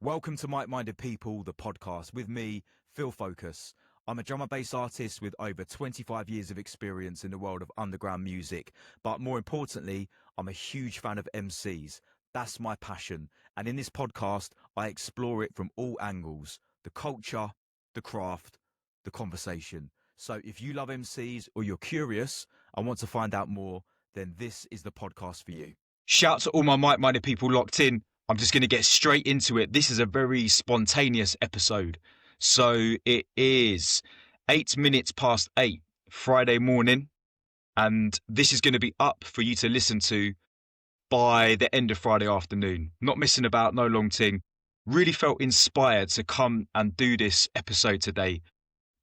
Welcome to Mic-Minded People, the podcast with me, Phil Fokus. I'm a drum and bass artist with over 25 years of experience in the world of underground music. But more importantly, I'm a huge fan of MCs. That's my passion. And in this podcast, I explore it from all angles: the culture, the craft, the conversation. So if you love MCs or you're curious and want to find out more, then this is the podcast for you. Shout to all my Mic-Minded people locked in. I'm just going to get straight into it. This is a very spontaneous episode. So it is 8 minutes past 8 Friday morning. And this is going to be up for you to listen to by the end of Friday afternoon. Not missing about, no long ting. Really felt inspired to come and do this episode today.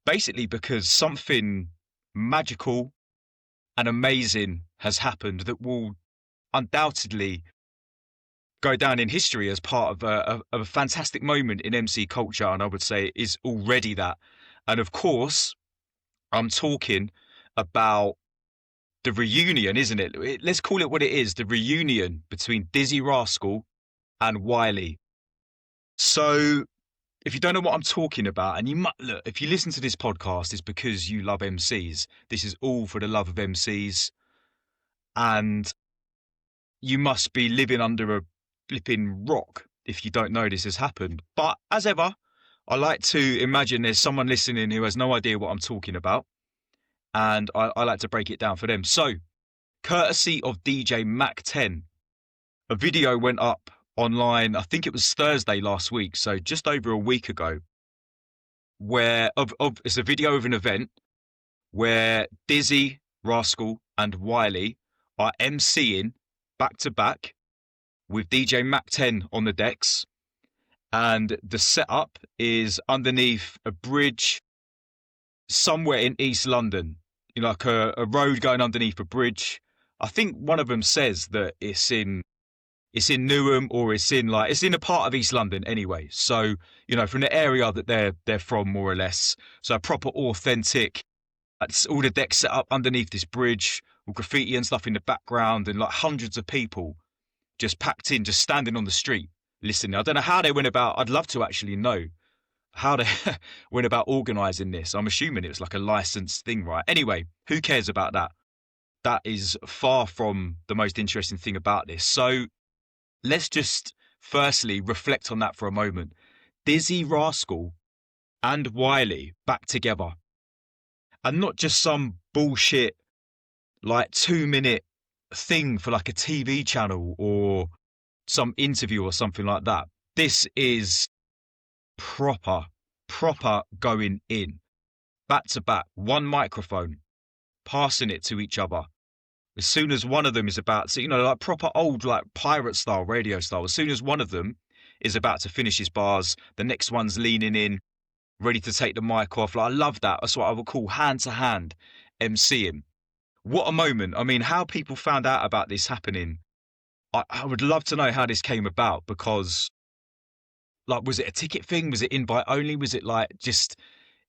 Basically because something magical and amazing has happened that will undoubtedly go down in history as part of a fantastic moment in MC culture, and I would say is already that. And of course, I'm talking about the reunion, isn't it? Let's call it what it is, the reunion between Dizzee Rascal and Wiley. So if you don't know what I'm talking about, and you might look, if you listen to this podcast, it's because you love MCs. This is all for the love of MCs. And you must be living under a flipping rock if you don't know this has happened. But as ever, I like to imagine there's someone listening who has no idea what I'm talking about, and I like to break it down for them. So, courtesy of DJ Mak 10, a video went up online, I think it was Thursday last week, so just over a week ago, where it's a video of an event where Dizzee, Rascal and Wiley are MCing back to back with DJ Mak 10 on the decks, and the setup is underneath a bridge somewhere in East London, you know, like a road going underneath a bridge. I think one of them says that it's in Newham, or it's in a part of East London anyway. So, you know, from the area that they're from, more or less. So a proper authentic. It's all the decks set up underneath this bridge with graffiti and stuff in the background, and like hundreds of people just packed in, just standing on the street listening. I don't know how they went about. I'd love to actually know how they went about organising this. I'm assuming it was like a licensed thing, right? Anyway, who cares about that? That is far from the most interesting thing about this. So let's just firstly reflect on that for a moment. Dizzee Rascal and Wiley back together. And not just some bullshit like 2-minute thing for like a TV channel or some interview or something like that. This is proper going in, back to back, one microphone, passing it to each other. As soon as one of them is about to, you know, like proper old, like pirate style, radio style, as soon as one of them is about to finish his bars, the next one's leaning in, ready to take the mic off. Like, I love that. That's what I would call hand-to-hand MCing. What a moment. I mean, how people found out about this happening, I would love to know how this came about, because, like, was it a ticket thing? Was it invite only? Was it like just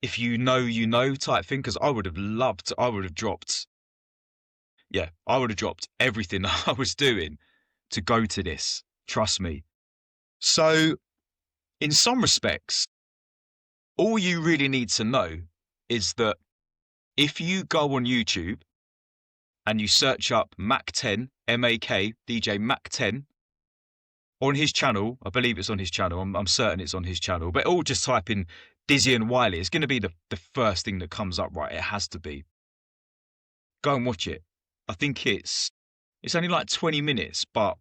if you know type thing? Because I would have dropped everything I was doing to go to this. Trust me. So, in some respects, all you really need to know is that if you go on YouTube and you search up Mak 10, M-A-K, DJ Mak 10, on his channel, I believe it's on his channel, I'm certain it's on his channel, but all just type in Dizzee and Wiley. It's going to be the first thing that comes up, right? It has to be. Go and watch it. I think it's only like 20 minutes, but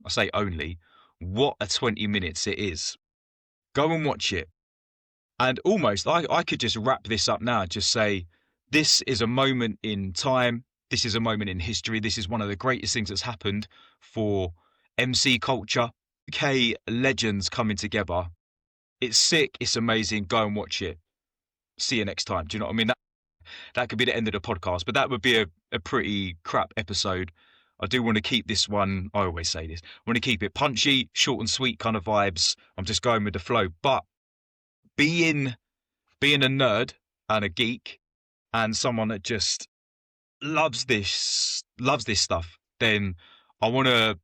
I say only. What a 20 minutes it is. Go and watch it. And almost, I could just wrap this up now, just say, this is a moment in time. This is a moment in history. This is one of the greatest things that's happened for MC culture. UK legends coming together. It's sick. It's amazing. Go and watch it. See you next time. Do you know what I mean? That could be the end of the podcast, but that would be a pretty crap episode. I do want to keep this one, I always say this, I want to keep it punchy, short and sweet kind of vibes. I'm just going with the flow. But being a nerd and a geek and someone that just loves this stuff, then I want to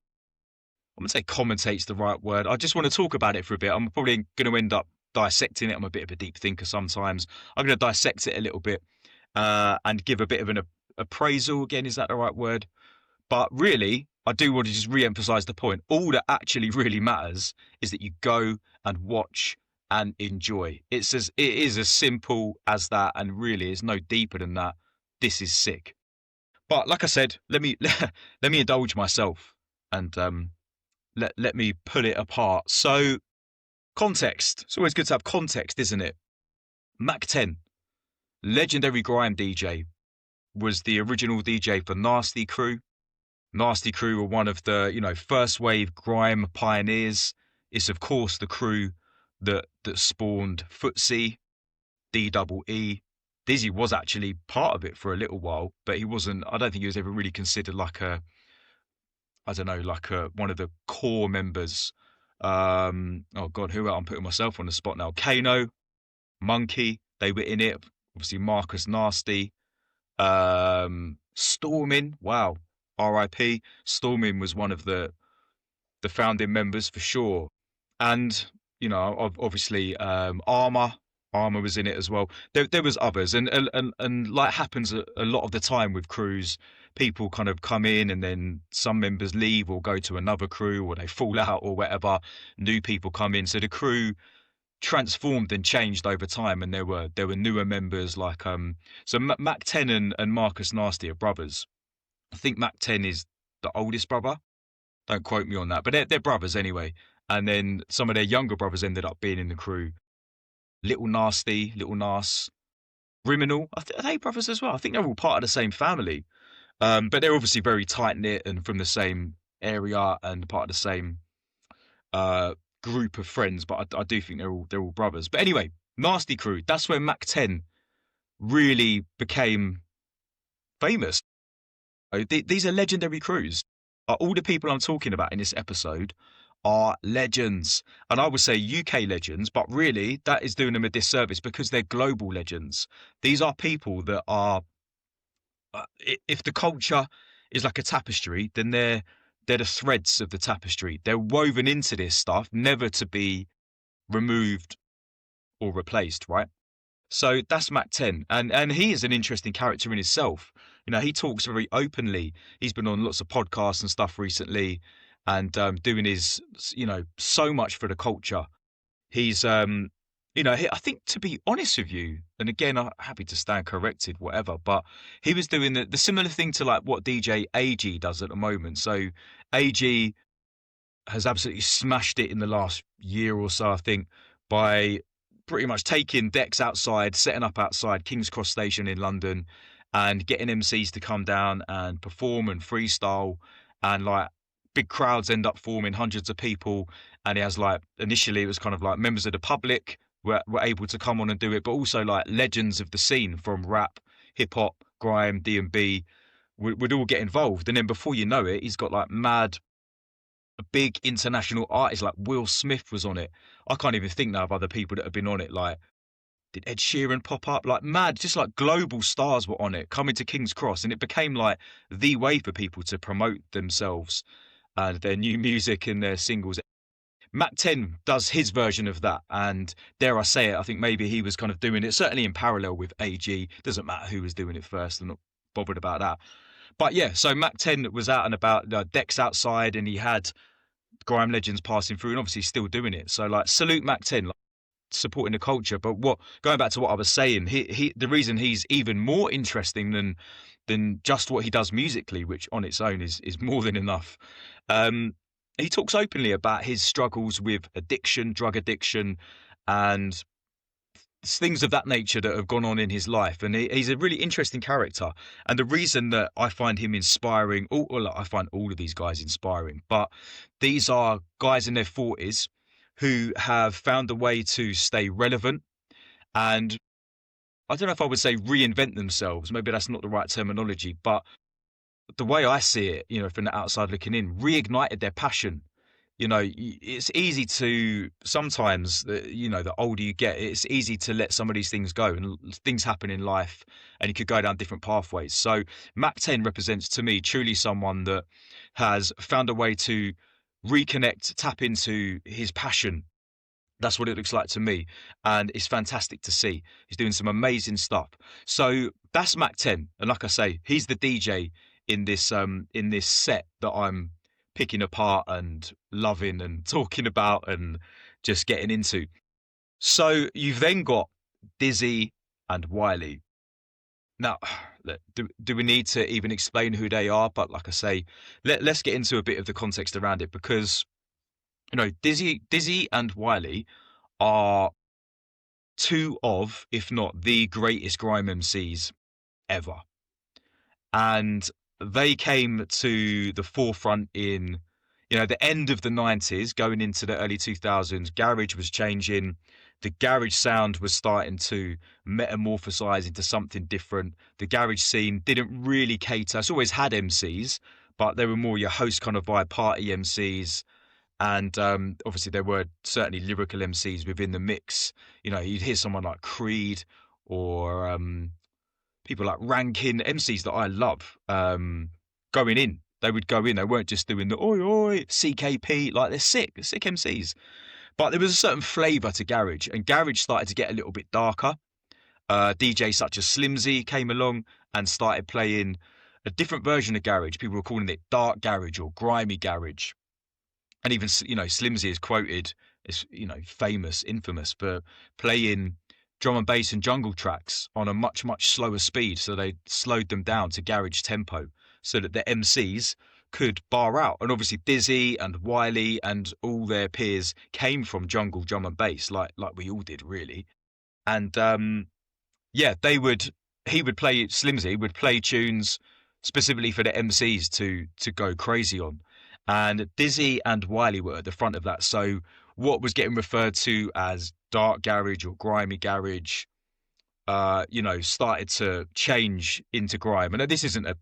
wouldn't say commentate's the right word. I just want to talk about it for a bit. I'm probably going to end up dissecting it. I'm a bit of a deep thinker sometimes. I'm going to dissect it a little bit and give a bit of an appraisal. Again, is that the right word? But really, I do want to just re-emphasize the point. All that actually really matters is that you go and watch and enjoy. It is as simple as that, and really is no deeper than that. This is sick. But like I said, let me let me indulge myself and let me pull it apart. So context. It's always good to have context, isn't it? Mac 10, legendary grime DJ, was the original DJ for Nasty Crew. Nasty Crew were one of the, first wave grime pioneers. It's of course the crew that spawned Footsie, DEE. Dizzee was actually part of it for a little while, but he wasn't. I don't think he was ever really considered like one of the core members. Oh God, who else? I'm putting myself on the spot now. Kano, Monkey, they were in it. Obviously Marcus Nasty, Stormin. Wow, R.I.P. Stormin was one of the founding members for sure, and obviously Armour was in it as well. There was others, and like happens a lot of the time with crews, people kind of come in and then some members leave or go to another crew or they fall out or whatever. New people come in, so the crew transformed and changed over time, and there were newer members like so Mac 10 and Marcus Nasty are brothers. I think Mac 10 is the oldest brother. Don't quote me on that, but they're brothers anyway. And then some of their younger brothers ended up being in the crew. Little Nasty, Little Nas, Criminal. Are they brothers as well? I think they're all part of the same family. But they're obviously very tight knit and from the same area and part of the same group of friends. But I do think they're all brothers. But anyway, Nasty Crew. That's where Mac 10 really became famous. These are legendary crews. All the people I'm talking about in this episode are legends. And I would say UK legends, but really that is doing them a disservice because they're global legends. These are people that are, if the culture is like a tapestry, then they're the threads of the tapestry. They're woven into this stuff, never to be removed or replaced, right? So that's Mac 10. And he is an interesting character in himself. He talks very openly. He's been on lots of podcasts and stuff recently and doing his, so much for the culture. He's, I think, to be honest with you, and again, I'm happy to stand corrected, whatever, but he was doing the similar thing to like what DJ AG does at the moment. So AG has absolutely smashed it in the last year or so, I think, by pretty much taking decks outside, setting up outside King's Cross Station in London and getting MCs to come down and perform and freestyle, and like big crowds end up forming, hundreds of people. And he has like, initially it was kind of like members of the public were able to come on and do it, but also like legends of the scene from rap, hip hop, grime, D&B would all get involved. And then before you know it, he's got like big international artists like Will Smith was on it. I can't even think now of other people that have been on it. Like, did Ed Sheeran pop up? Like mad, just like global stars were on it, coming to King's Cross, and it became like the way for people to promote themselves and their new music and their singles. Mac 10 does his version of that, and dare I say it, I think maybe he was kind of doing it certainly in parallel with AG. Doesn't matter who was doing it first, I'm not bothered about that. But yeah, so Mac 10 was out and about, decks outside, and he had grime legends passing through and obviously still doing it. So like, salute Mac 10, like, supporting the culture. But going back to what I was saying, he the reason he's even more interesting than just what he does musically, which on its own is more than enough. He talks openly about his struggles with addiction, drug addiction, and things of that nature that have gone on in his life. And he's a really interesting character. And the reason that I find him inspiring, I find all of these guys inspiring, but these are guys in their 40s who have found a way to stay relevant. And I don't know if I would say reinvent themselves. Maybe that's not the right terminology, but the way I see it, from the outside looking in, reignited their passion. It's easy to sometimes, the older you get, it's easy to let some of these things go, and things happen in life and you could go down different pathways. So Mac 10 represents to me truly someone that has found a way to reconnect, tap into his passion. That's what it looks like to me, and it's fantastic to see. He's doing some amazing stuff. So that's Mac 10, and like I say, he's the DJ in this set that I'm picking apart and loving and talking about and just getting into. So you've then got Dizzee and Wiley. Now, do we need to even explain who they are? But like I say, let's get into a bit of the context around it, because Dizzee and Wiley are two of, if not the greatest grime MCs ever. And they came to the forefront in, the end of the 90s, going into the early 2000s. Garage was changing. The garage sound was starting to metamorphosize into something different. The garage scene didn't really cater. It's always had MCs, but they were more your host kind of vibe, party MCs. And obviously there were certainly lyrical MCs within the mix. You'd hear someone like Creed or people like Rankin, MCs that I love, going in. They would go in. They weren't just doing the oi oi, CKP. Like, they're sick MCs. But there was a certain flavour to garage, and garage started to get a little bit darker. DJs such as Slimzy came along and started playing a different version of garage. People were calling it dark garage or grimy garage. And even, Slimzy is quoted as, famous, infamous for playing drum and bass and jungle tracks on a much, much slower speed. So they slowed them down to garage tempo so that the MCs could bar out. And obviously Dizzee and Wiley and all their peers came from jungle drum and bass, like we all did, really. And he would play, Slimzy would play tunes specifically for the MCs to go crazy on. And Dizzee and Wiley were at the front of that. So what was getting referred to as dark garage or grimy garage, started to change into grime. And this isn't a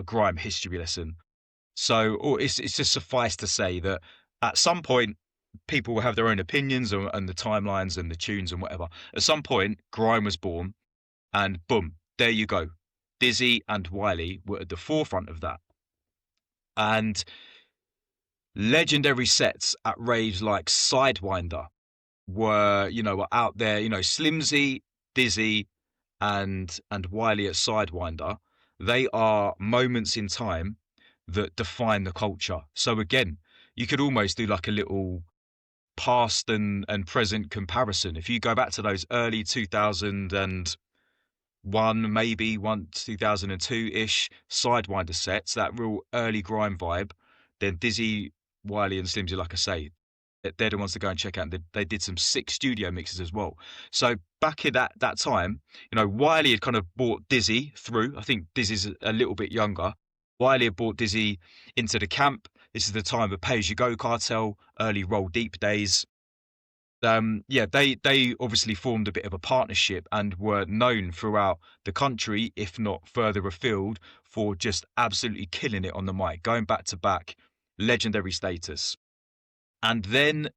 grime history lesson. So it's just suffice to say that at some point, people will have their own opinions and the timelines and the tunes and whatever. At some point, grime was born, and boom, there you go. Dizzee and Wiley were at the forefront of that. And legendary sets at raves like Sidewinder were out there. Slimzy, Dizzee, and Wiley at Sidewinder, they are moments in time that define the culture. So again, you could almost do like a little past and present comparison. If you go back to those early 2001, maybe 2002-ish Sidewinder sets, that real early grime vibe, then Dizzee, Wiley and Slimzy, like I say, they're the ones to go and check out. They did some sick studio mixes as well. So back in that time, Wiley had kind of brought Dizzee through. I think Dizzee's a little bit younger. Wiley had brought Dizzee into the camp. This is the time of Pay As You Go Cartel, early Roll Deep days. They obviously formed a bit of a partnership and were known throughout the country, if not further afield, for just absolutely killing it on the mic, going back to back, legendary status. And then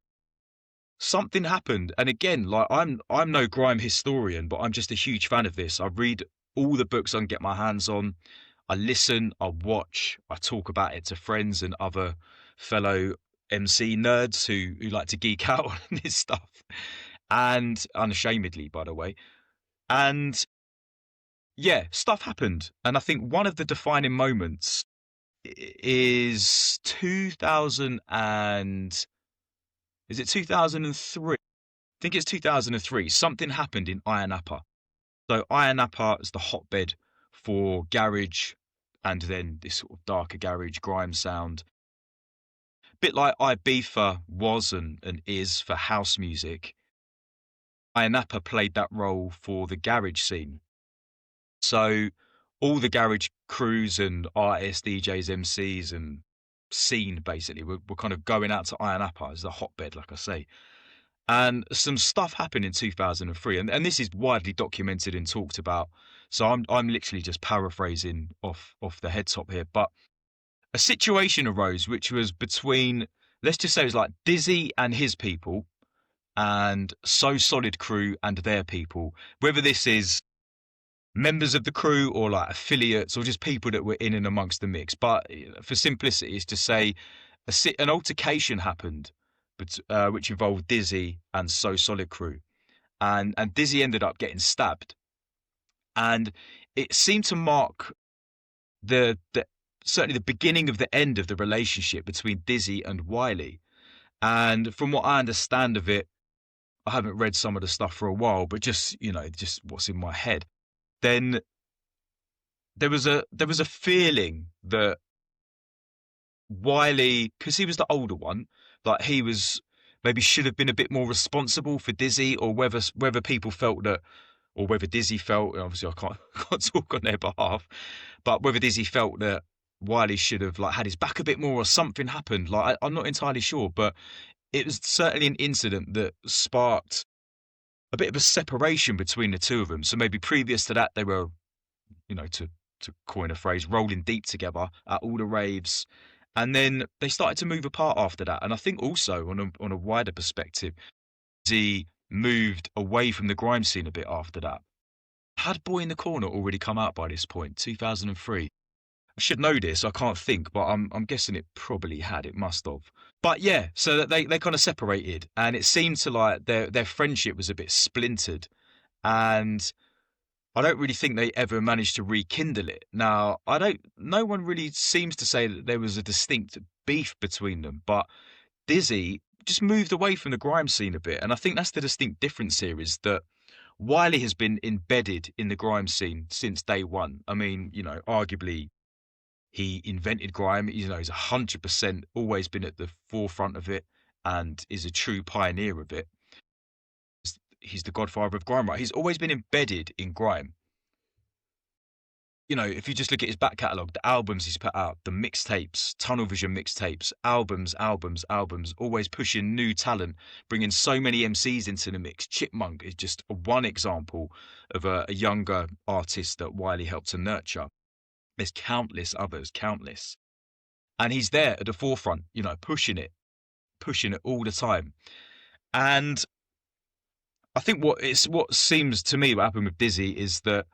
something happened. And again, like, I'm no grime historian, but I'm just a huge fan of this. I read all the books I can get my hands on. I listen, I watch, I talk about it to friends and other fellow MC nerds who like to geek out on this stuff. And unashamedly, by the way. And yeah, stuff happened. And I think one of the defining moments is 2000 and... Is it 2003? I think it's 2003. Something happened in Ayia Napa. So Ayia Napa is the hotbed for garage and then this sort of darker garage grime sound. Bit like Ibiza was and is for house music. Ayia Napa played that role for the garage scene. So all the garage crews and artists, DJs, MCs and scene basically were kind of going out to Ayia Napa as the hotbed, like I say. And some stuff happened in 2003, and this is widely documented and talked about. So I'm literally just paraphrasing off the head top here. But a situation arose which was between, let's just say it was like Dizzee and his people and So Solid crew and their people. Whether this is members of the crew or like affiliates or just people that were in and amongst the mix. But for simplicity, is to say an altercation happened, which involved Dizzee and So Solid crew, and Dizzee ended up getting stabbed, and it seemed to mark the certainly the beginning of the end of the relationship between Dizzee and Wiley. And from what I understand of it, I haven't read some of the stuff for a while, but just just what's in my head. Then there was a feeling that Wiley, because he was the older one, like he was maybe should have been a bit more responsible for Dizzee, or whether people felt that, or whether Dizzee felt, and obviously I can't talk on their behalf, but whether Dizzee felt that Wiley should have like had his back a bit more, or something happened. Like I'm not entirely sure, but it was certainly an incident that sparked a bit of a separation between the two of them. So maybe previous to that, they were, to coin a phrase, rolling deep together at all the raves. And then they started to move apart after that. And I think also on a wider perspective, Dizzee moved away from the grime scene a bit after that. Had Boy in the Corner already come out by this point, 2003? I should know this, I can't think, but I'm guessing it probably had. It must have. But yeah, so that they kind of separated, and it seemed to like their friendship was a bit splintered, and I don't really think they ever managed to rekindle it. Now, no one really seems to say that there was a distinct beef between them, but Dizzee just moved away from the grime scene a bit, and I think that's the distinct difference here, is that Wiley has been embedded in the grime scene since day one. I mean, arguably he invented grime. He's 100% always been at the forefront of it and is a true pioneer of it. He's the godfather of grime, right? He's always been embedded in grime. If you just look at his back catalogue, the albums he's put out, the mixtapes, Tunnel Vision mixtapes, albums, always pushing new talent, bringing so many MCs into the mix. Chipmunk is just one example of a younger artist that Wiley helped to nurture. There's countless others, countless. And he's there at the forefront, pushing it all the time. And I think what seems to me what happened with Dizzee is that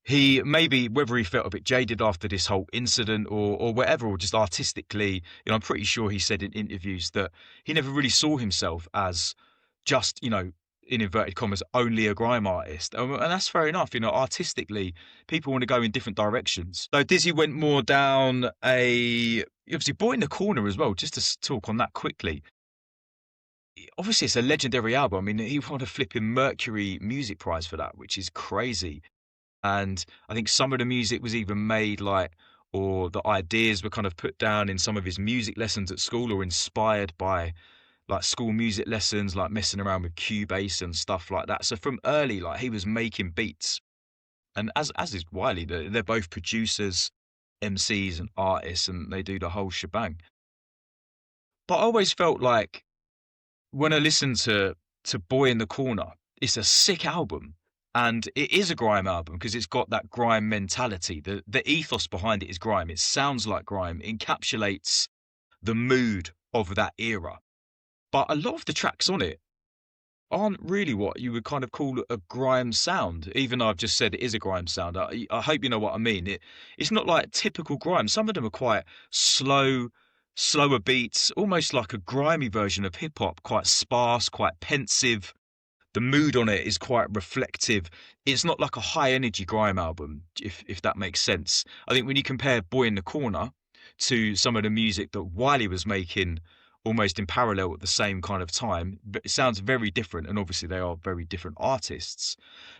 he maybe, whether he felt a bit jaded after this whole incident or whatever, or just artistically, I'm pretty sure he said in interviews that he never really saw himself as just, in inverted commas, only a grime artist. And that's fair enough. Artistically, people want to go in different directions. So Dizzee went more down obviously Boy in the Corner as well, just to talk on that quickly. Obviously, it's a legendary album. I mean, he won a flipping Mercury Music Prize for that, which is crazy. And I think some of the music was even made or the ideas were kind of put down in some of his music lessons at school, or inspired by school music lessons, like messing around with Cubase and stuff like that. So from early, he was making beats. And as is Wiley, they're both producers, MCs and artists, and they do the whole shebang. But I always felt like when I listened to Boy in the Corner, it's a sick album. And it is a grime album because it's got that grime mentality. The ethos behind it is grime. It sounds like grime, encapsulates the mood of that era. But a lot of the tracks on it aren't really what you would kind of call a grime sound, even though I've just said it is a grime sound. I hope you know what I mean. It's not like typical grime. Some of them are quite slower beats, almost like a grimy version of hip-hop, quite sparse, quite pensive. The mood on it is quite reflective. It's not like a high-energy grime album, if that makes sense. I think when you compare Boy in the Corner to some of the music that Wiley was making almost in parallel at the same kind of time, it sounds very different, and obviously they are very different artists.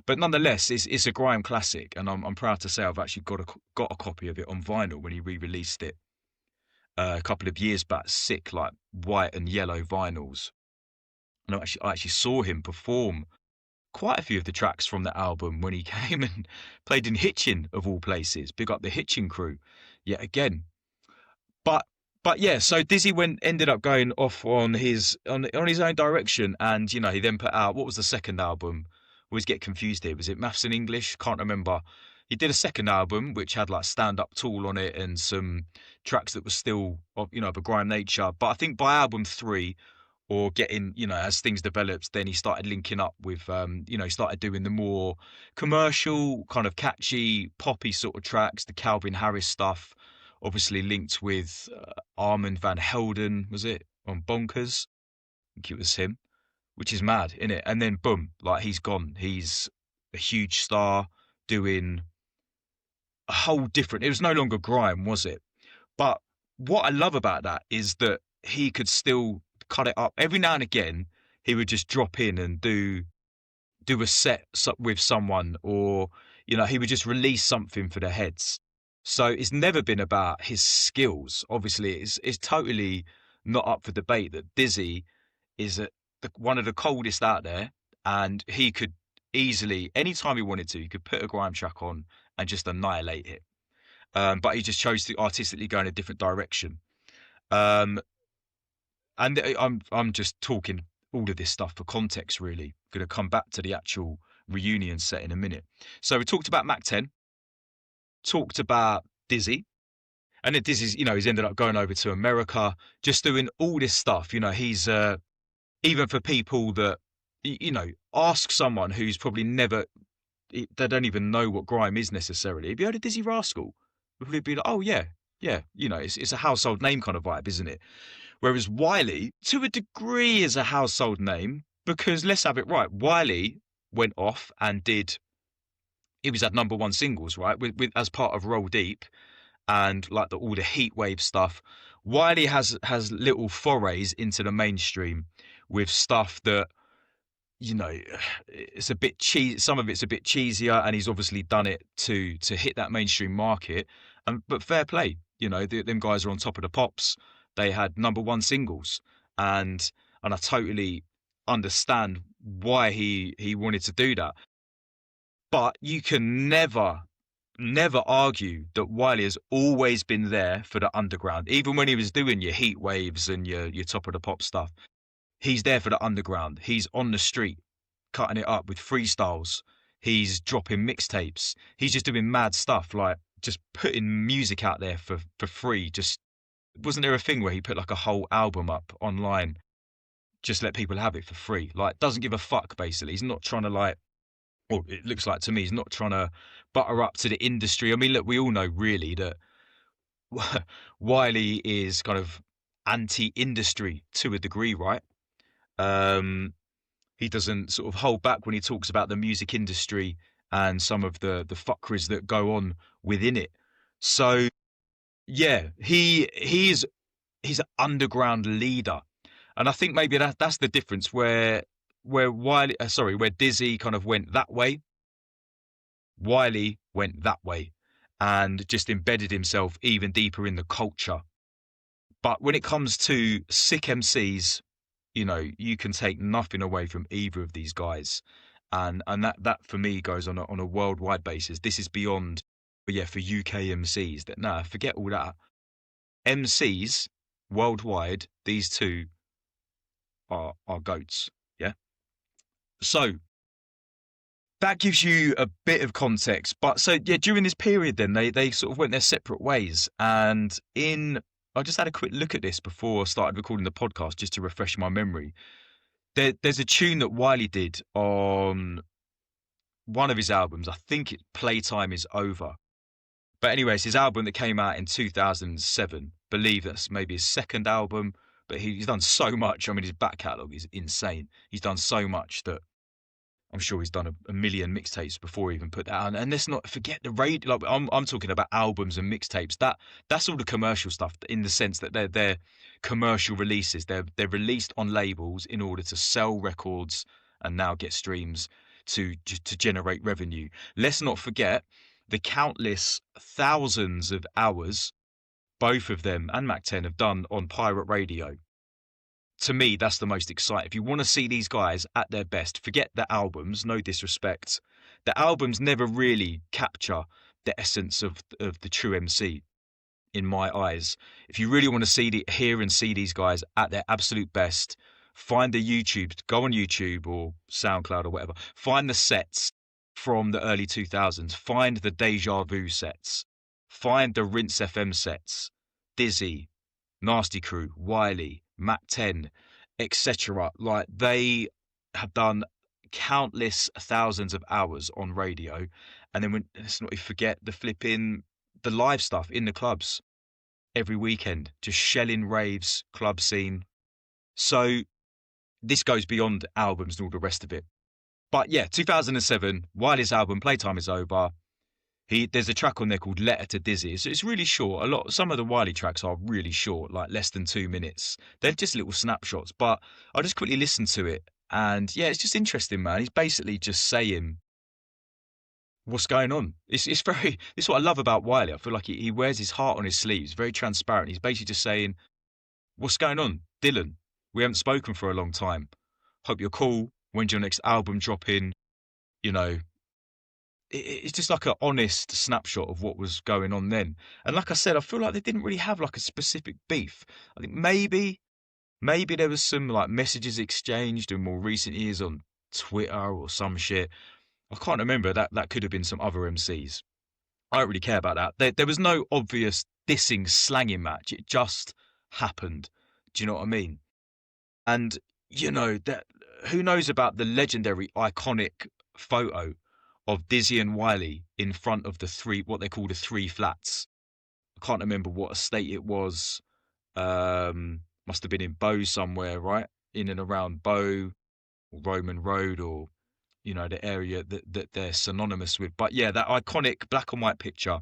But nonetheless, it's a grime classic, and I'm proud to say I've actually got a copy of it on vinyl when he re-released it a couple of years back. Sick, like white and yellow vinyls. And I actually saw him perform quite a few of the tracks from the album when he came and played in Hitchin, of all places. Big up the Hitchin crew yet again. But yeah, so Dizzee ended up going off on his own direction, and he then put out, what was the second album? Always get confused here. Was it Maths in English? Can't remember. He did a second album which had Stand Up Tall on it and some tracks that were still of a grime nature. But I think by album 3, or getting, as things developed, then he started linking up with, started doing the more commercial, kind of catchy, poppy sort of tracks, the Calvin Harris stuff. obviously linked with Armand van Helden, was it, on Bonkers? I think it was him, which is mad, isn't it? And then boom, like he's gone. He's a huge star doing a whole different. It was no longer grime, was it? But what I love about that is that he could still cut it up every now and again. He would just drop in and do a set with someone, or he would just release something for their heads. So it's never been about his skills. Obviously, it's totally not up for debate that Dizzee is one of the coldest out there, and he could easily, anytime he wanted to, he could put a grime track on and just annihilate it. But he just chose to artistically go in a different direction. And I'm just talking all of this stuff for context, really. Going to come back to the actual reunion set in a minute. So we talked about Mac 10, talked about Dizzee, and then Dizzee's, he's ended up going over to America, just doing all this stuff. He's even for people that, ask someone who's probably never, they don't even know what grime is necessarily. Have you heard of Dizzee Rascal? They'll be like, oh yeah, it's a household name kind of vibe, isn't it? Whereas Wiley, to a degree, is a household name because, let's have it right, Wiley went off and he was at #1 singles, right, with as part of Roll Deep and like all the Heatwave stuff. Wiley has little forays into the mainstream with stuff that, it's a bit cheesy. Some of it's a bit cheesier, and he's obviously done it to hit that mainstream market. But fair play, them guys are on top of the pops. They had #1 singles, and I totally understand why he wanted to do that. But you can never argue that Wiley has always been there for the underground, even when he was doing your Heat Waves and your top of the pop stuff. He's there for the underground. He's on the street, cutting it up with freestyles. He's dropping mixtapes. He's just doing mad stuff, like just putting music out there for free. Just wasn't there a thing where he put like a whole album up online, just let people have it for free? Like, doesn't give a fuck, basically. He's not trying to or it looks like to me, he's not trying to butter up to the industry. I mean, look, we all know really that Wiley is kind of anti-industry to a degree, right? He doesn't sort of hold back when he talks about the music industry and some of the fuckeries that go on within it. So yeah, he's an underground leader, and I think maybe that's the difference where Wiley, where Dizzee kind of went that way, Wiley went that way, and just embedded himself even deeper in the culture. But when it comes to sick MCs, you can take nothing away from either of these guys, and that for me goes on a worldwide basis. This is beyond, but yeah, for UK MCs, that forget all that. MCs worldwide, these two are goats. Yeah. So that gives you a bit of context. But so yeah, during this period, then they sort of went their separate ways, and I just had a quick look at this before I started recording the podcast just to refresh my memory. There's a tune that Wiley did on one of his albums. I think it's Playtime Is Over. But anyways, his album that came out in 2007, believe that's maybe his second album, but he's done so much. I mean, his back catalogue is insane. He's done so much that I'm sure he's done a million mixtapes before he even put that out. And let's not forget the radio. Like, I'm talking about albums and mixtapes. That's all the commercial stuff, in the sense that they're commercial releases. They're released on labels in order to sell records and now get streams to generate revenue. Let's not forget the countless thousands of hours both of them and Mac 10 have done on pirate radio. To me, that's the most exciting. If you want to see these guys at their best, forget the albums, no disrespect. The albums never really capture the essence of the true MC, in my eyes. If you really want to hear and see these guys at their absolute best, find the YouTube, go on YouTube or SoundCloud or whatever, find the sets from the early 2000s, find the Deja Vu sets, find the Rinse FM sets, Dizzee, Nasty Crew, Wiley, Mac 10, etc. Like, they have done countless thousands of hours on radio, and then let's not forget the live stuff in the clubs. every weekend, just shelling raves, club scene. So this goes beyond albums and all the rest of it. But yeah, 2007, Wiley's album Playtime Is Over. There's a track on there called Letter to Dizzee. So it's really short. Some of the Wiley tracks are really short, like less than 2 minutes. They're just little snapshots. But I just quickly listened to it, and yeah, it's just interesting, man. He's basically just saying what's going on. It's very. This is what I love about Wiley. I feel like he wears his heart on his sleeves, very transparent. He's basically just saying, "What's going on, Dylan? We haven't spoken for a long time. Hope you're cool. When's your next album dropping? You know." It's just like an honest snapshot of what was going on then. And like I said, I feel like they didn't really have like a specific beef. I think maybe there was some like messages exchanged in more recent years on Twitter or some shit. I can't remember. That could have been some other MCs. I don't really care about that. There was no obvious dissing, slanging match. It just happened. Do you know what I mean? And you know that who knows about the legendary, iconic photo of Dizzee and Wiley in front of what they call the three flats. I can't remember what estate it was. Must have been in Bow somewhere, right? In and around Bow or Roman Road, or you know, the area that they're synonymous with. But yeah, that iconic black and white picture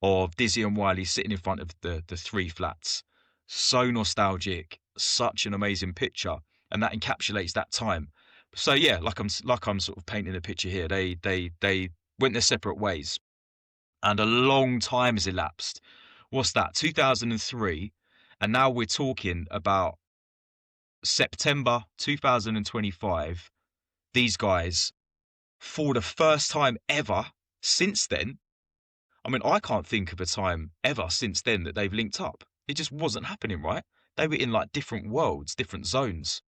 of Dizzee and Wiley sitting in front of the three flats. So nostalgic, such an amazing picture, and that encapsulates that time. So yeah, like I'm sort of painting a picture here. They went their separate ways, and a long time has elapsed. What's that? 2003, and now we're talking about September 2025. These guys, for the first time ever since then. I mean, I can't think of a time ever since then that they've linked up. It just wasn't happening, right? They were in like different worlds, different zones.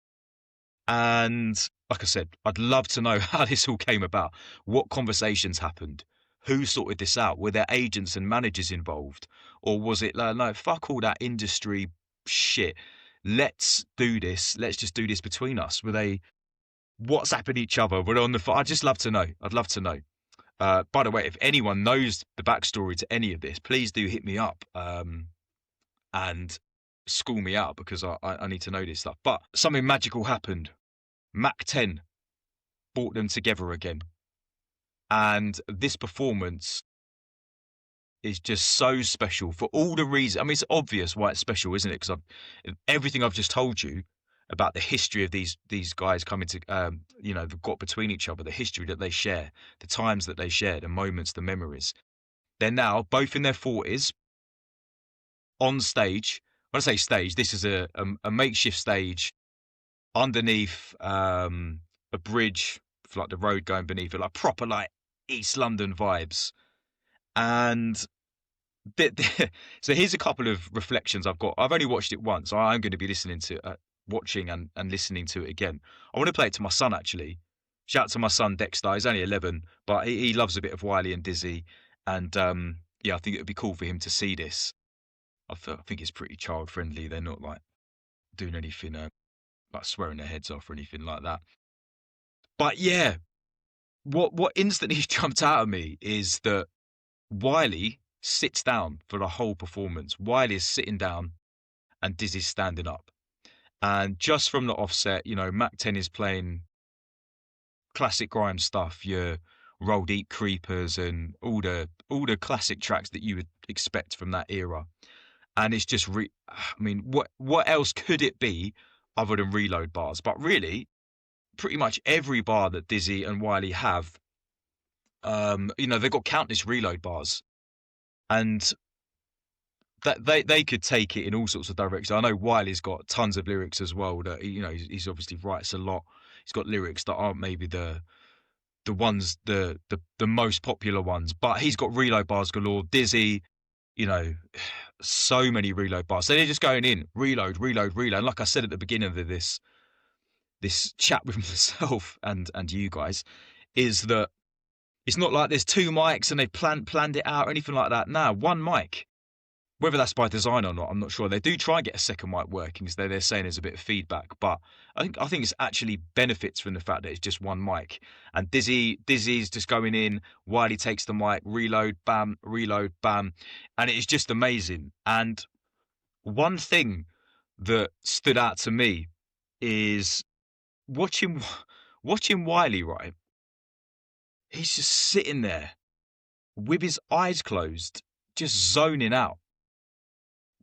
And like I said, I'd love to know how this all came about. What conversations happened? Who sorted this out? Were there agents and managers involved? Or was it like, no, fuck all that industry shit. Let's do this. Let's just do this between us. Were they WhatsApping each other? Were they on the phone? I'd just love to know. I'd love to know. By the way, if anyone knows the backstory to any of this, please do hit me up and school me out, because I need to know this stuff. But something magical happened. Mak 10 brought them together again. And this performance is just so special for all the reasons. I mean, it's obvious why it's special, isn't it? Because everything I've just told you about the history of these guys coming to, they've got between each other, the history that they share, the times that they share, the moments, the memories. They're now both in their 40s on stage. When I say stage, this is a makeshift stage underneath a bridge, for like the road going beneath it, like proper like East London vibes. And so here's a couple of reflections I've got. I've only watched it once. So I'm going to be watching and listening to it again. I want to play it to my son, actually. Shout out to my son Dexter. He's only 11, but he loves a bit of Wiley and Dizzee. And I think it would be cool for him to see this. I think it's pretty child friendly. They're not like doing anything like swearing their heads off or anything like that. But yeah, what instantly jumped out at me is that Wiley sits down for the whole performance. Wiley is sitting down and Dizzee's standing up. And just from the offset, you know, Mak 10 is playing classic grime stuff, your Roll Deep Creepers and all the classic tracks that you would expect from that era. And it's just, what else could it be other than reload bars? But really, pretty much every bar that Dizzee and Wiley have, they've got countless reload bars. And that they could take it in all sorts of directions. I know Wiley's got tons of lyrics as well that, he's obviously writes a lot. He's got lyrics that aren't maybe the ones, the most popular ones, but he's got reload bars galore. Dizzee, so many reload bars. So they're just going in, reload. And like I said at the beginning of this chat with myself and you guys, is that it's not like there's two mics and they've planned it out or anything like that. Nah, one mic. Whether that's by design or not, I'm not sure. They do try and get a second mic working, because they're saying there's a bit of feedback. But I think it's actually benefits from the fact that it's just one mic. And Dizzee's just going in, Wiley takes the mic, reload, bam, and it is just amazing. And one thing that stood out to me is watching Wiley, right? He's just sitting there with his eyes closed, just zoning out.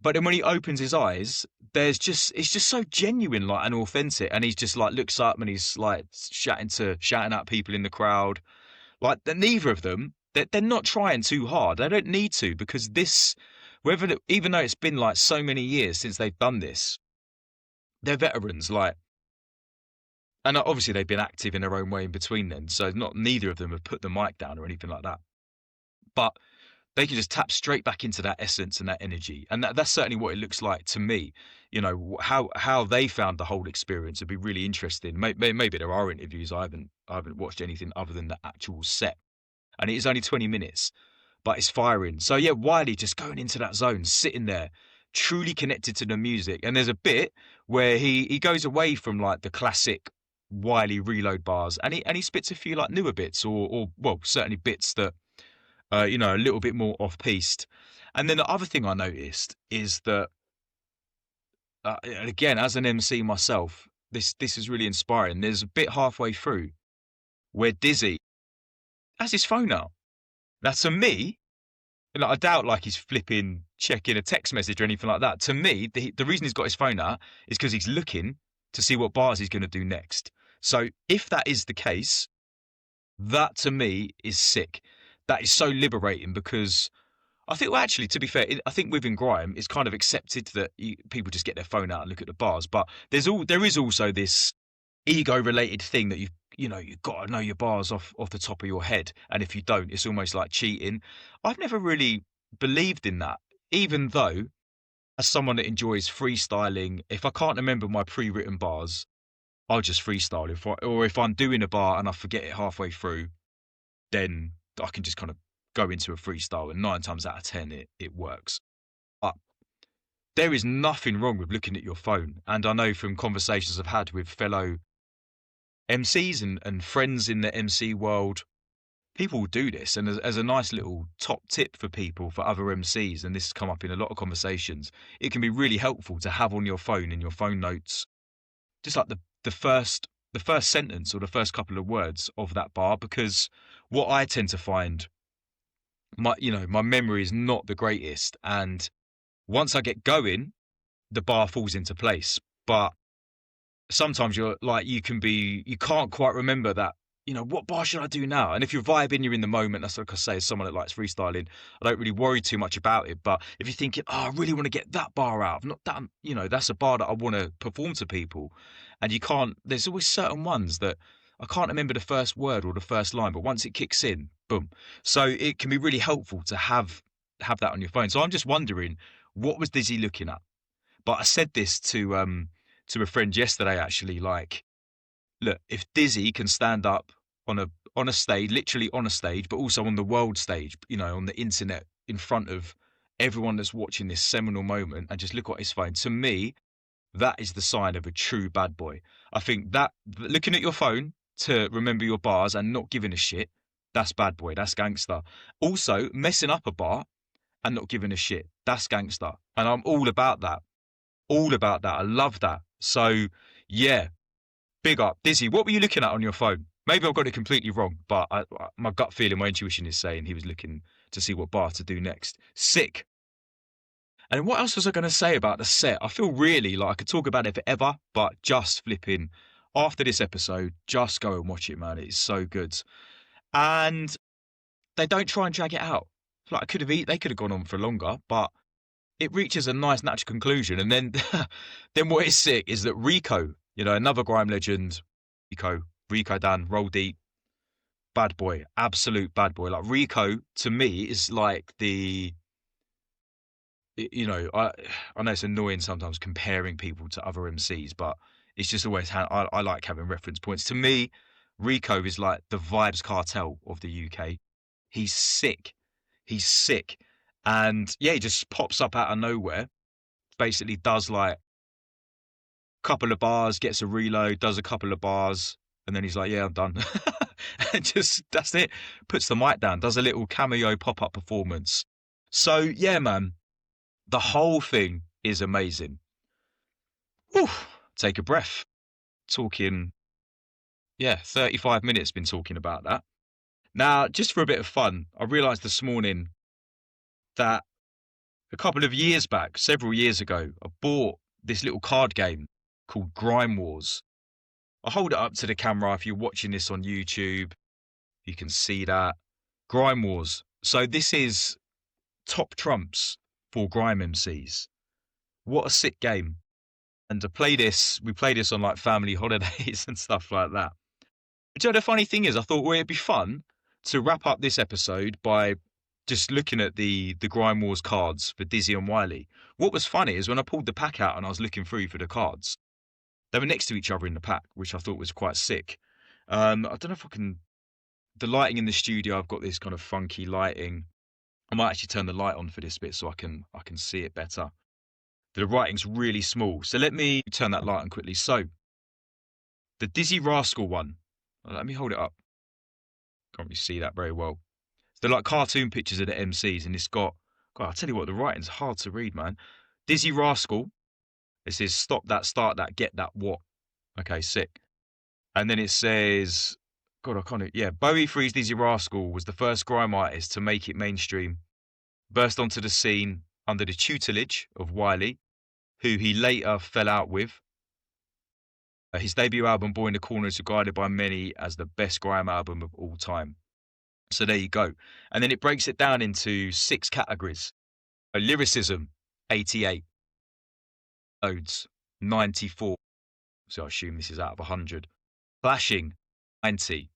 But then when he opens his eyes, it's just so genuine, like, and authentic. And he's just like looks up and he's like shouting at people in the crowd. Like, neither of them, they're not trying too hard. They don't need to, because even though it's been like so many years since they've done this, they're veterans. Like, and obviously they've been active in their own way in between then. So neither of them have put the mic down or anything like that. But they can just tap straight back into that essence and that energy. And that's certainly what it looks like to me. You know, how they found the whole experience would be really interesting. Maybe there are interviews. I haven't watched anything other than the actual set. And it is only 20 minutes, but it's firing. So yeah, Wiley just going into that zone, sitting there, truly connected to the music. And there's a bit where he goes away from like the classic Wiley reload bars, and he spits a few like newer bits, or well, certainly bits that a little bit more off-piste. And then the other thing I noticed is that, again, as an MC myself, this is really inspiring. There's a bit halfway through where Dizzee has his phone out. Now, to me, I doubt like he's checking a text message or anything like that. To me, the reason he's got his phone out is because he's looking to see what bars he's going to do next. So if that is the case, that to me is sick. That is so liberating, because I think, well, actually, to be fair, I think within Grime, it's kind of accepted that people just get their phone out and look at the bars. But there is also this ego-related thing that you've got to know your bars off the top of your head, and if you don't, it's almost like cheating. I've never really believed in that, even though, as someone that enjoys freestyling, if I can't remember my pre-written bars, I'll just freestyle. If I'm doing a bar and I forget it halfway through, then I can just kind of go into a freestyle, and 9 times out of 10 it works. But there is nothing wrong with looking at your phone. And I know from conversations I've had with fellow MCs and friends in the MC world, people will do this. And as a nice little top tip for people, for other MCs, and this has come up in a lot of conversations, it can be really helpful to have on your phone, in your phone notes, just like the first sentence or the first couple of words of that bar. Because what I tend to find, my memory is not the greatest, and once I get going, the bar falls into place. But sometimes you're like, you can't quite remember that, what bar should I do now? And if you're vibing, you're in the moment. That's like I say, as someone that likes freestyling, I don't really worry too much about it. But if you're thinking, I really want to get that bar out, not that, that's a bar that I want to perform to people, and you can't, there's always certain ones that I can't remember the first word or the first line, but once it kicks in, boom. So it can be really helpful to have that on your phone. So I'm just wondering, what was Dizzee looking at? But I said this to a friend yesterday, actually, like, look, if Dizzee can stand up on a stage, literally on a stage, but also on the world stage, on the internet, in front of everyone that's watching this seminal moment, and just look at his phone, to me, that is the sign of a true bad boy. I think that looking at your phone to remember your bars and not giving a shit, that's bad boy, that's gangster. Also, messing up a bar and not giving a shit, that's gangster. And I'm all about that. I love that. So yeah, big up. Dizzee, what were you looking at on your phone? Maybe I've got it completely wrong, but my gut feeling, my intuition is saying he was looking to see what bar to do next. Sick. And what else was I going to say about the set? I feel really like I could talk about it forever, but just flipping, after this episode, just go and watch it, man. It's so good. And they don't try and drag it out. Like, they could have gone on for longer, but it reaches a nice natural conclusion. And then what is sick is that Rico, another Grime legend, Rico Dan, roll deep, bad boy, absolute bad boy. Like, Rico to me is like I know it's annoying sometimes comparing people to other MCs, but it's just always I like having reference points. To me, Rico is like the Vibes Cartel of the UK. He's sick. And yeah, he just pops up out of nowhere, basically does like a couple of bars, gets a reload, does a couple of bars, and then he's like, yeah, I'm done. And just, that's it. Puts the mic down, does a little cameo pop-up performance. So yeah, man, the whole thing is amazing. Whew, take a breath. Talking, 35 minutes been talking about that. Now, just for a bit of fun, I realised this morning that a couple of years back, several years ago, I bought this little card game called Grime Wars. I'll hold it up to the camera. If you're watching this on YouTube, you can see that. Grime Wars. So this is top trumps for grime MCs. What a sick game. And to play this, we play this on like family holidays and stuff like that. But you know, the funny thing is, I thought, well, it'd be fun to wrap up this episode by just looking at the Grime Wars cards for Dizzee and Wiley. What was funny is when I pulled the pack out and I was looking through for the cards, they were next to each other in the pack, which I thought was quite sick. I don't know if I can... The lighting in the studio, I've got this kind of funky lighting. I might actually turn the light on for this bit so I can see it better. The writing's really small. So let me turn that light on quickly. So, the Dizzee Rascal one. Let me hold it up. Can't really see that very well. They're like cartoon pictures of the MCs, and it's got... God, I'll tell you what, the writing's hard to read, man. Dizzee Rascal. It says, stop that, start that, get that, what? Okay, sick. And then it says... God, I can't... Yeah, Bowie 3's Dizzee Rascal was the first grime artist to make it mainstream. Burst onto the scene under the tutelage of Wiley, who he later fell out with. His debut album, Boy in the Corner, is regarded by many as the best grime album of all time. So there you go. And then it breaks it down into 6 categories. Lyricism, 88. Loads, 94. So I assume this is out of 100. Clashing, 90.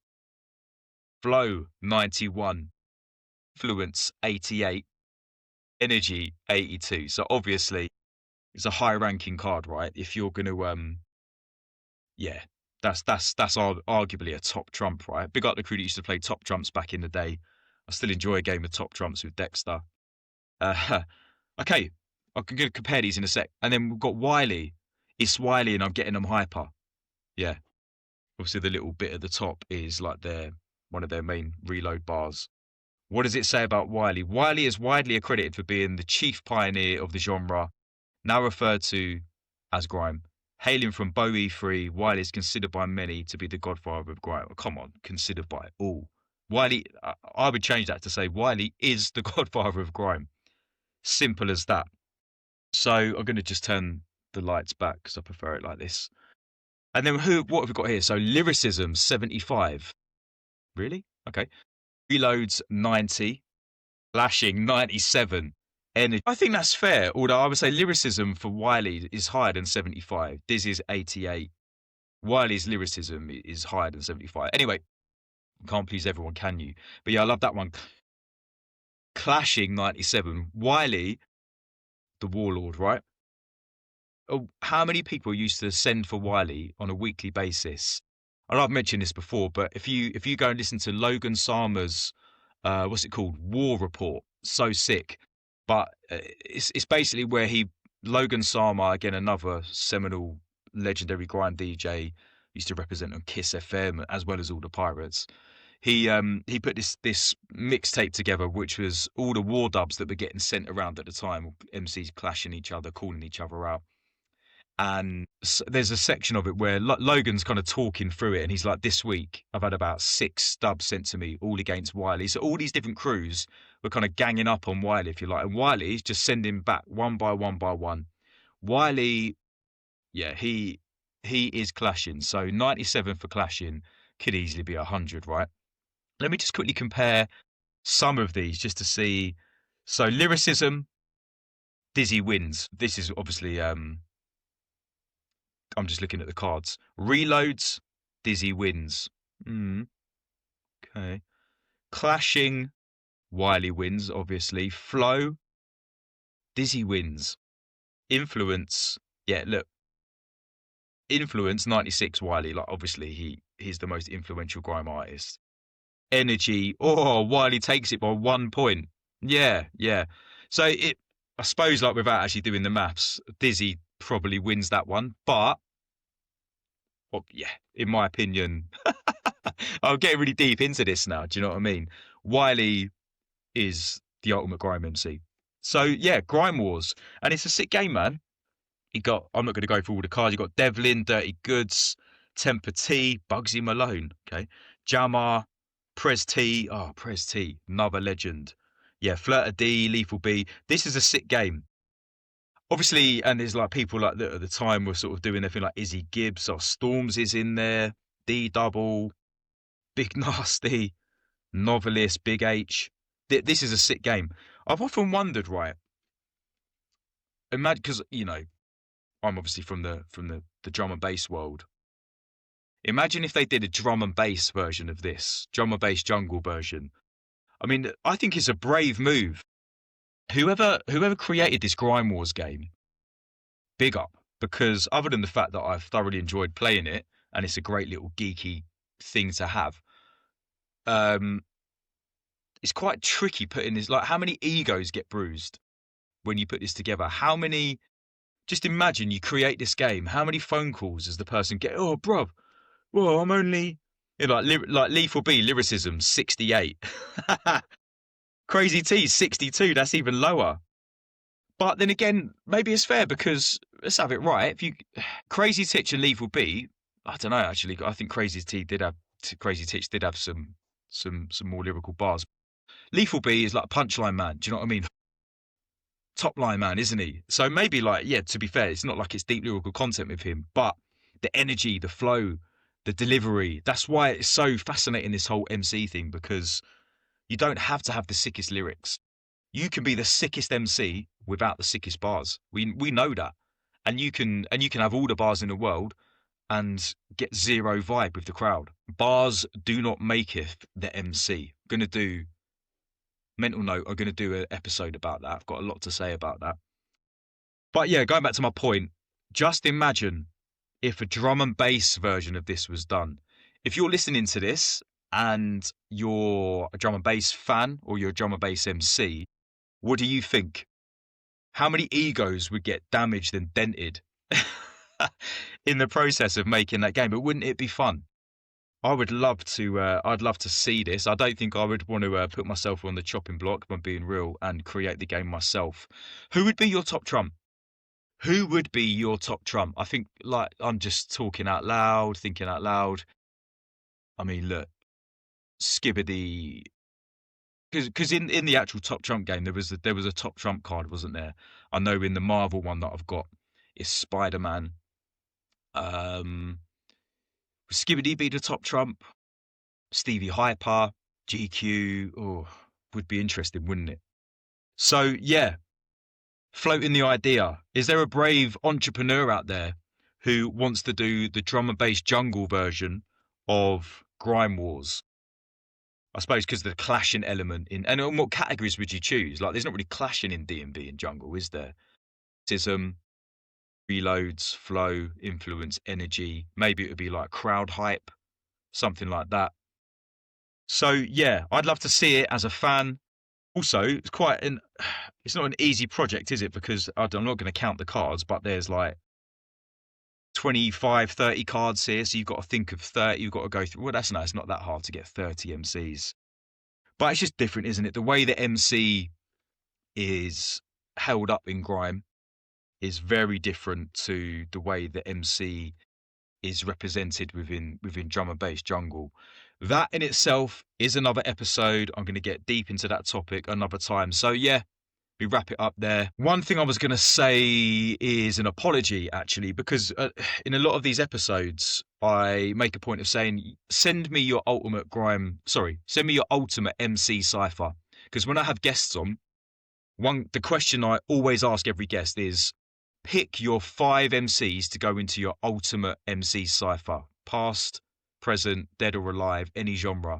Flow, 91. Influence, 88. Energy, 82. So obviously, it's a high-ranking card, right? If you're going to, that's arguably a top trump, right? Big up the crew that used to play top trumps back in the day. I still enjoy a game of top trumps with Dexter. Okay, I can compare these in a sec. And then we've got Wiley. It's Wiley, and I'm getting them hyper. Yeah. Obviously, the little bit at the top is like one of their main reload bars. What does it say about Wiley? Wiley is widely accredited for being the chief pioneer of the genre, now referred to as grime. Hailing from Bowie 3, Wiley is considered by many to be the godfather of grime. Come on, considered by all. Wiley, I would change that to say Wiley is the godfather of grime. Simple as that. So I'm going to just turn the lights back because I prefer it like this. And then what have we got here? So lyricism, 75. Really? Okay. Reloads, 90. Flashing, 97. Energy. I think that's fair, although I would say lyricism for Wiley is higher than 75. Dizzee's 88. Wiley's lyricism is higher than 75. Anyway, can't please everyone, can you? But yeah, I love that one. Clashing, 97. Wiley, the warlord, right? Oh, how many people used to send for Wiley on a weekly basis? And I've mentioned this before, but if you go and listen to Logan Sama's, what's it called? War Report. So sick. But it's basically where Logan Sama, again, another seminal legendary grime DJ, used to represent on Kiss FM as well as all the pirates. He put this mixtape together, which was all the war dubs that were getting sent around at the time, MCs clashing each other, calling each other out. And there's a section of it where Logan's kind of talking through it, and he's like, this week I've had about 6 dubs sent to me, all against Wiley. So all these different crews were kind of ganging up on Wiley, if you like. And Wiley's just sending back one by one by one. Wiley, yeah, he is clashing. So 97 for clashing could easily be 100, right? Let me just quickly compare some of these just to see. So lyricism, Dizzee wins. This is obviously... I'm just looking at the cards. Reloads, Dizzee wins. Okay. Clashing, Wiley wins, obviously. Flow, Dizzee wins. Influence, yeah, look. Influence, 96, Wiley. Like, obviously, he's the most influential grime artist. Energy, Wiley takes it by 1 point. Yeah. So, I suppose, like, without actually doing the maths, Dizzee probably wins that one, but yeah, in my opinion, I'm getting really deep into this now. Do you know what I mean? Wiley is the ultimate grime MC. So yeah, Grime Wars, and it's a sick game, man. I'm not going to go through all the cards. You got Devlin, Dirty Goods, Temper T, Bugsy Malone, okay, Jammer, Prez T, Prez T, another legend. Yeah, Flirter D, Lethal B. This is a sick game. Obviously, and there's like people like that at the time were sort of doing everything like Izzy Gibbs or Storms is in there, D Double, Big Nasty, Novelist, Big H. This is a sick game. I've often wondered, right? Imagine, because I'm obviously from the drum and bass world. Imagine if they did a drum and bass version of this, drum and bass jungle version. I mean, I think it's a brave move. Whoever created this Grime Wars game, big up, because other than the fact that I've thoroughly enjoyed playing it and it's a great little geeky thing to have, it's quite tricky putting this. Like, how many egos get bruised when you put this together? How many? Just imagine you create this game. How many phone calls does the person get? Oh, bruv, well, I'm only like Lethal B lyricism 68, Crazy T 62. That's even lower. But then again, maybe it's fair because let's have it right. If you Crazy Titch and Lethal B, I don't know actually. I think Crazy Titch did have some more lyrical bars. Lethal B is like a punchline man. Do you know what I mean? Top line man, isn't he? So maybe to be fair, it's not like it's deep lyrical content with him, but the energy, the flow, the delivery. That's why it's so fascinating, this whole MC thing, because you don't have to have the sickest lyrics. You can be the sickest MC without the sickest bars. We know that. And you can have all the bars in the world and get zero vibe with the crowd. Bars do not maketh the MC. I'm going to do mental note, I'm going to do an episode about that. I've got a lot to say about that. But yeah, going back to my point, just imagine if a drum and bass version of this was done. If you're listening to this and you're a drum and bass fan or you're a drum and bass MC, what do you think? How many egos would get damaged and dented in the process of making that game? But wouldn't it be fun? I'd love to see this. I don't think I would want to put myself on the chopping block, if I'm being real, and create the game myself. Who would be your top trump? Who would be your top trump? I think, like, I'm just talking out loud, thinking out loud. I mean, look, Skibbity, because in the actual top trump game there was a top trump card, wasn't there? I know in the Marvel one that I've got is Spider-Man. Skibbity be the top trump. Stevie Hyper, GQ, would be interesting, wouldn't it? So yeah, floating the idea. Is there a brave entrepreneur out there who wants to do the drum and bass jungle version of Grime Wars? I suppose because the clashing element and what categories would you choose? Like, there's not really clashing in D&B and jungle, is there? Tism, reloads, flow, influence, energy. Maybe it would be like crowd hype, something like that. So yeah, I'd love to see it as a fan. Also, it's not an easy project, is it? Because I'm not going to count the cards, but there's like 25, 30 cards here. So you've got to think of 30. You've got to go through. Well, it's not that hard to get 30 MCs. But it's just different, isn't it? The way the MC is held up in Grime is very different to the way the MC is represented within drum and bass jungle. That in itself is another episode. I'm going to get deep into that topic another time. So yeah, we wrap it up there. One thing I was going to say is an apology, actually, because in a lot of these episodes, I make a point of saying, send me your ultimate MC cipher. Because when I have guests on, the question I always ask every guest is, pick your 5 MCs to go into your ultimate MC cipher. Past, present, dead or alive, any genre.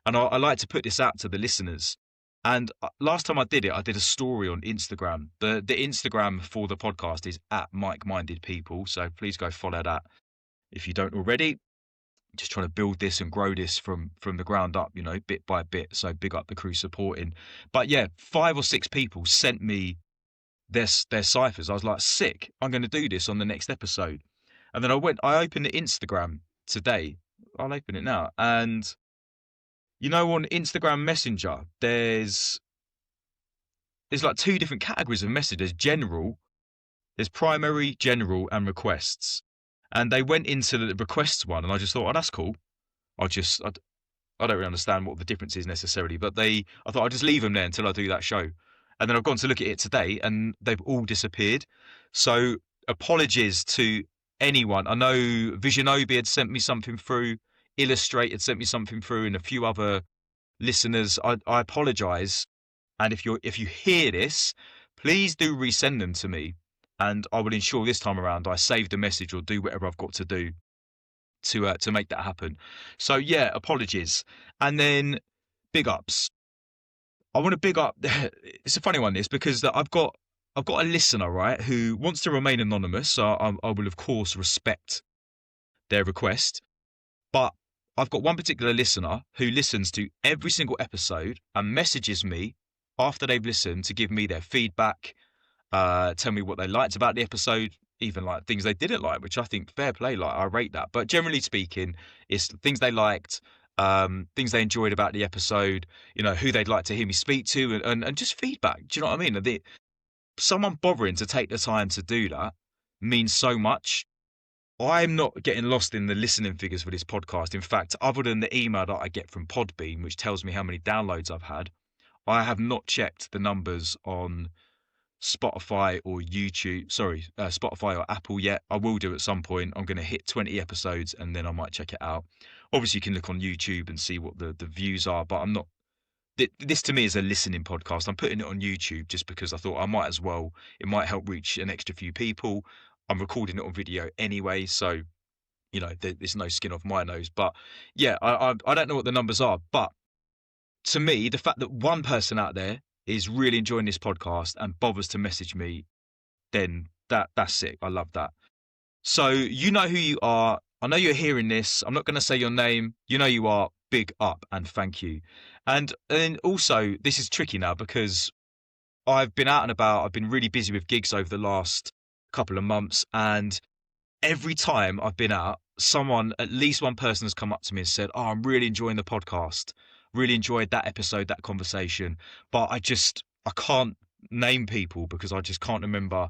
And I like to put this out to the listeners. And last time I did it, I did a story on Instagram. The Instagram for the podcast is @MikeMindedPeople. So please go follow that if you don't already. Just trying to build this and grow this from the ground up, bit by bit. So big up the crew supporting. But yeah, 5 or 6 people sent me their ciphers. I was like, sick, I'm going to do this on the next episode. And then I opened the Instagram today. I'll open it now. And on Instagram Messenger, there's there's like two different categories of message. There's general, there's primary, general, and requests. And they went into the requests one, and I just thought, oh, that's cool. I don't really understand what the difference is necessarily, but I thought I'll just leave them there until I do that show. And then I've gone to look at it today, and they've all disappeared. So apologies to anyone. I know Visionobi had sent me something through, Illustrate had sent me something through, and a few other listeners. I apologise. And if you hear this, please do resend them to me, and I will ensure this time around I save the message or do whatever I've got to do to make that happen. So yeah, apologies. And then big ups. I want to big up. It's a funny one, this, because I've got a listener, right, who wants to remain anonymous. So I will of course respect their request. But I've got one particular listener who listens to every single episode and messages me after they've listened to give me their feedback, tell me what they liked about the episode, even like things they didn't like, which I think fair play, like I rate that. But generally speaking, it's things they liked, things they enjoyed about the episode, who they'd like to hear me speak to, and just feedback. Do you know what I mean? Someone bothering to take the time to do that means so much. I'm not getting lost in the listening figures for this podcast. In fact, other than the email that I get from Podbean, which tells me how many downloads I've had, I have not checked the numbers on Spotify or Spotify or Apple yet. I will do at some point. I'm going to hit 20 episodes and then I might check it out. Obviously, you can look on YouTube and see what the views are, but I'm not. This to me is a listening podcast. I'm putting it on YouTube just because I thought I might as well. It might help reach an extra few people. I'm recording it on video anyway, so there's no skin off my nose. But yeah, I don't know what the numbers are, but to me, the fact that one person out there is really enjoying this podcast and bothers to message me, then that's sick. I love that. So you know who you are. I know you're hearing this. I'm not going to say your name. You know you are. Big up and thank you. And also, this is tricky now because I've been out and about. I've been really busy with gigs over the last couple of months, and every time I've been out, at least one person has come up to me and said, "Oh, I'm really enjoying the podcast. Really enjoyed that episode, that conversation." But I can't name people because I just can't remember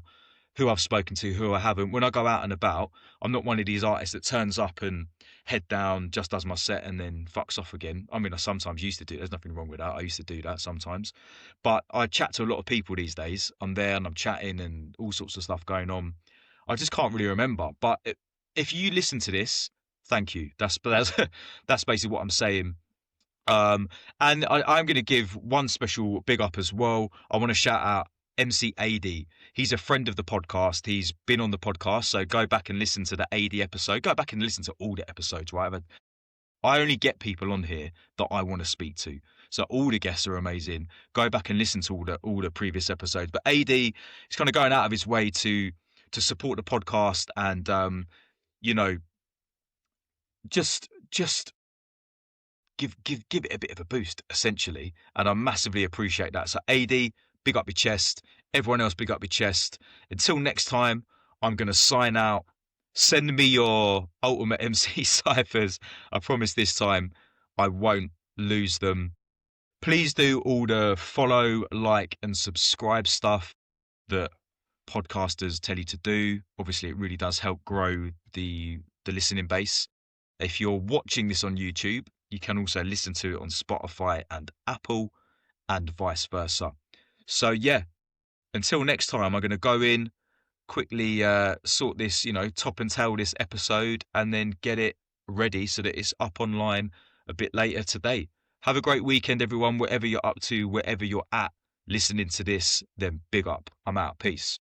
who I've spoken to, who I haven't. When I go out and about, I'm not one of these artists that turns up and head down, just does my set and then fucks off again. I mean, I sometimes used to do. There's nothing wrong with that. I used to do that sometimes. But I chat to a lot of people these days. I'm there and I'm chatting and all sorts of stuff going on. I just can't really remember. But if you listen to this, thank you. That's basically what I'm saying. And I'm going to give one special big up as well. I want to shout out MC AD. He's a friend of the podcast. He's been on the podcast, so go back and listen to the AD episode. Go back and listen to all the episodes, right? I only get people on here that I want to speak to. So all the guests are amazing. Go back and listen to all the previous episodes. But AD is kind of going out of his way to support the podcast and just give it a bit of a boost, essentially. And I massively appreciate that. So AD, big up your chest. Everyone else, big up your chest. Until next time, I'm going to sign out. Send me your ultimate MC ciphers. I promise this time I won't lose them. Please do all the follow, like, and subscribe stuff that podcasters tell you to do. Obviously, it really does help grow the listening base. If you're watching this on YouTube, you can also listen to it on Spotify and Apple and vice versa. So yeah, until next time, I'm going to go in, quickly sort this, top and tail this episode and then get it ready so that it's up online a bit later today. Have a great weekend, everyone, wherever you're up to, wherever you're at listening to this, then big up. I'm out. Peace.